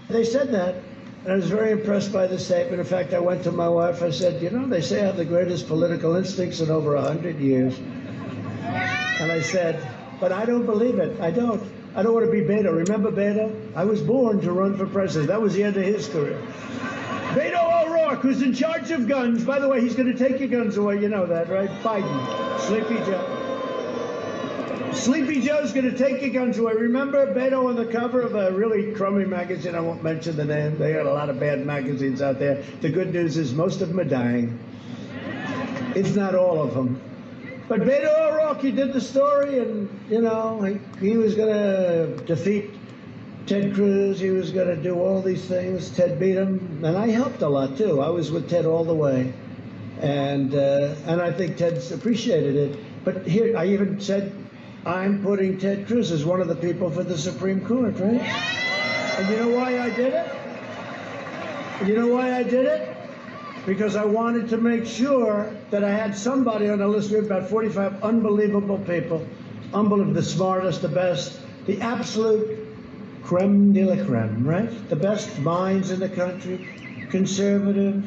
They said that, and I was very impressed by the statement. In fact, I went to my wife, I said, you know, they say I have the greatest political instincts in over 100 years. And I said, but I don't believe it. I don't. I don't want to be Beto. Remember Beto? I was born to run for president. That was the end of his career. Beto O'Rourke, who's in charge of guns. By the way, he's going to take your guns away. You know that, right? Biden. Sleepy Joe. Sleepy Joe's going to take your guns away. Remember Beto on the cover of a really crummy magazine? I won't mention the name. They got a lot of bad magazines out there. The good news is most of them are dying. If not all of them. But Beto O'Rourke, he did the story, and, you know, he was going to defeat Ted Cruz. He was going to do all these things. Ted beat him, and I helped a lot, too. I was with Ted all the way, and I think Ted's appreciated it. But here, I even said, I'm putting Ted Cruz as one of the people for the Supreme Court, right? And you know why I did it? You know why I did it? Because I wanted to make sure that I had somebody on the list. We have about 45 unbelievable people, unbelievable, the smartest, the best, the absolute creme de la creme, right? The best minds in the country, conservative,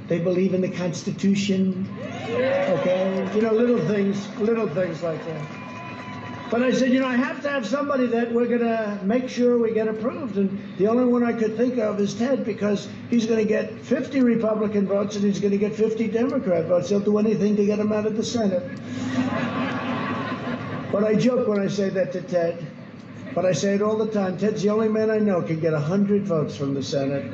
they believe in the Constitution, okay? You know, little things like that. But I said, you know, I have to have somebody that we're going to make sure we get approved. And the only one I could think of is Ted, because he's going to get 50 Republican votes and he's going to get 50 Democrat votes. He'll do anything to get him out of the Senate. But I joke when I say that to Ted. But I say it all the time. Ted's the only man I know can get 100 votes from the Senate.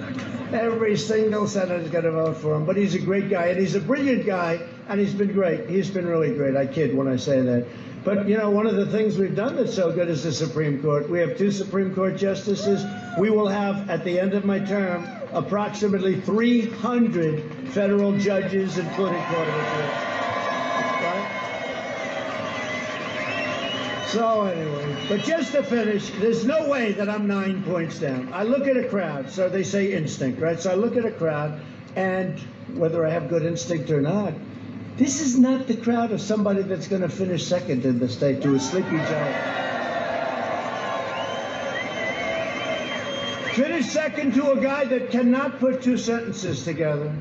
Every single senator's got to vote for him. But he's a great guy, and he's a brilliant guy, and he's been great. He's been really great. I kid when I say that. But, you know, one of the things we've done that's so good is the Supreme Court. We have 2 Supreme Court justices. We will have, at the end of my term, approximately 300 federal judges, including Court of Appeals. Right? So anyway, but just to finish, there's no way that I'm 9 points down. I look at a crowd, so they say instinct, right? So I look at a crowd, and whether I have good instinct or not, this is not the crowd of somebody that's going to finish second in the state to a Sleepy Joe. Finish second to a guy that cannot put 2 sentences together.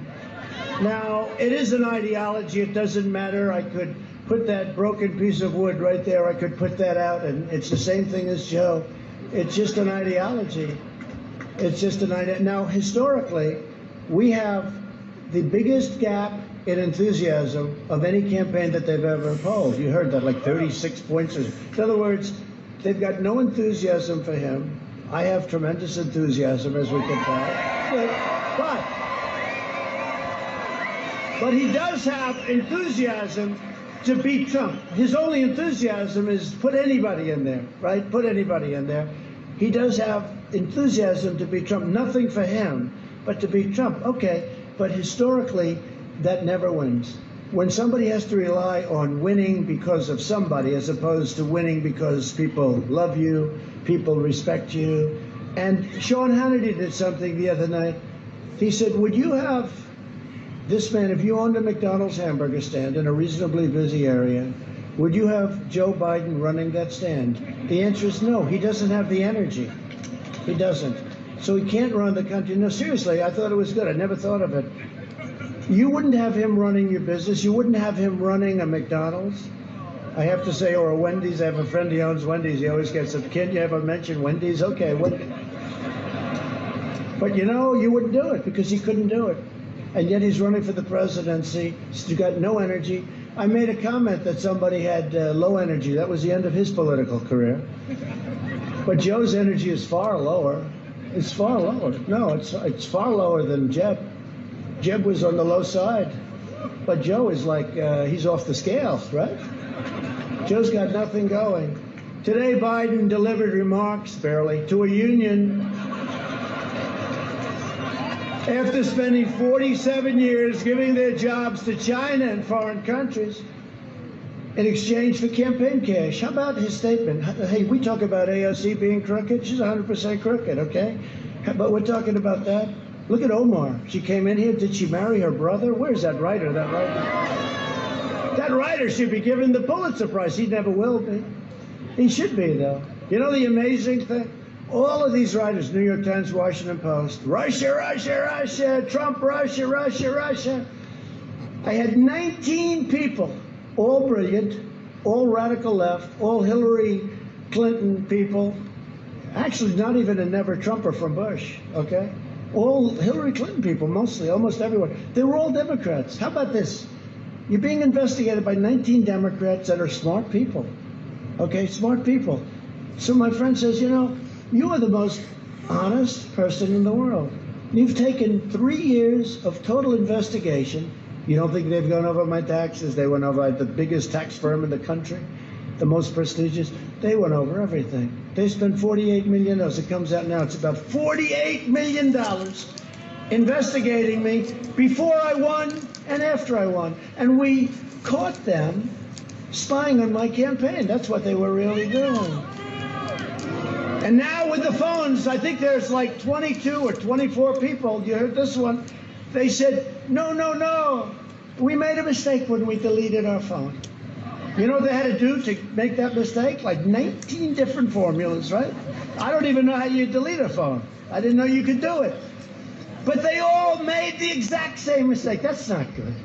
Now, it is an ideology. It doesn't matter. I could put that broken piece of wood right there. I could put that out, and it's the same thing as Joe. It's just an ideology. It's just an idea. Now, historically, we have the biggest gap in enthusiasm of any campaign that they've ever polled. You heard that, like 36 points. In other words, they've got no enthusiasm for him. I have tremendous enthusiasm, as we can tell. But he does have enthusiasm to beat Trump. His only enthusiasm is put anybody in there, right? Put anybody in there. He does have enthusiasm to beat Trump. Nothing for him, but to beat Trump. Okay, but historically, that never wins. When somebody has to rely on winning because of somebody as opposed to winning because people love you, people respect you. And Sean Hannity did something the other night. He said, would you have this man, if you owned a McDonald's hamburger stand in a reasonably busy area, would you have Joe Biden running that stand? The answer is no. He doesn't have the energy. He doesn't. So he can't run the country. No, seriously, I thought it was good. I never thought of it. You wouldn't have him running your business. You wouldn't have him running a McDonald's. I have to say, or a Wendy's. I have a friend who owns Wendy's. He always gets up, can't you ever mention Wendy's? Okay, but you know, you wouldn't do it because he couldn't do it. And yet he's running for the presidency. He's got no energy. I made a comment that somebody had low energy. That was the end of his political career. But Joe's energy is far lower. It's far lower. No, it's far lower than Jeb. Jeb was on the low side. But Joe is like, he's off the scales, right? Joe's got nothing going. Today, Biden delivered remarks, barely, to a union after spending 47 years giving their jobs to China and foreign countries in exchange for campaign cash. How about his statement? Hey, we talk about AOC being crooked. She's 100% crooked, okay? But we're talking about that. Look at Omar. She came in here. Did she marry her brother? Where's that writer? That writer should be given the Pulitzer Prize. He never will be. He should be, though. You know the amazing thing? All of these writers, New York Times, Washington Post, Russia, Russia, Russia, Trump, Russia, Russia, Russia. I had 19 people, all brilliant, all radical left, all Hillary Clinton people. Actually, not even a never Trumper from Bush, okay? All Hillary Clinton people, mostly, almost everyone. They were all Democrats. How about this? You're being investigated by 19 Democrats that are smart people, okay? Smart people. So my friend says, you know, you are the most honest person in the world. You've taken 3 years of total investigation. You don't think they've gone over my taxes? They went over the biggest tax firm in the country, the most prestigious. They went over everything. They spent $48 million. It comes out now. It's about $48 million investigating me before I won and after I won. And we caught them spying on my campaign. That's what they were really doing. And now with the phones, I think there's like 22 or 24 people. You heard this one. They said, no, no, no. We made a mistake when we deleted our phone. You know what they had to do to make that mistake? Like 19 different formulas, right? I don't even know how you delete a phone. I didn't know you could do it. But they all made the exact same mistake. That's not good.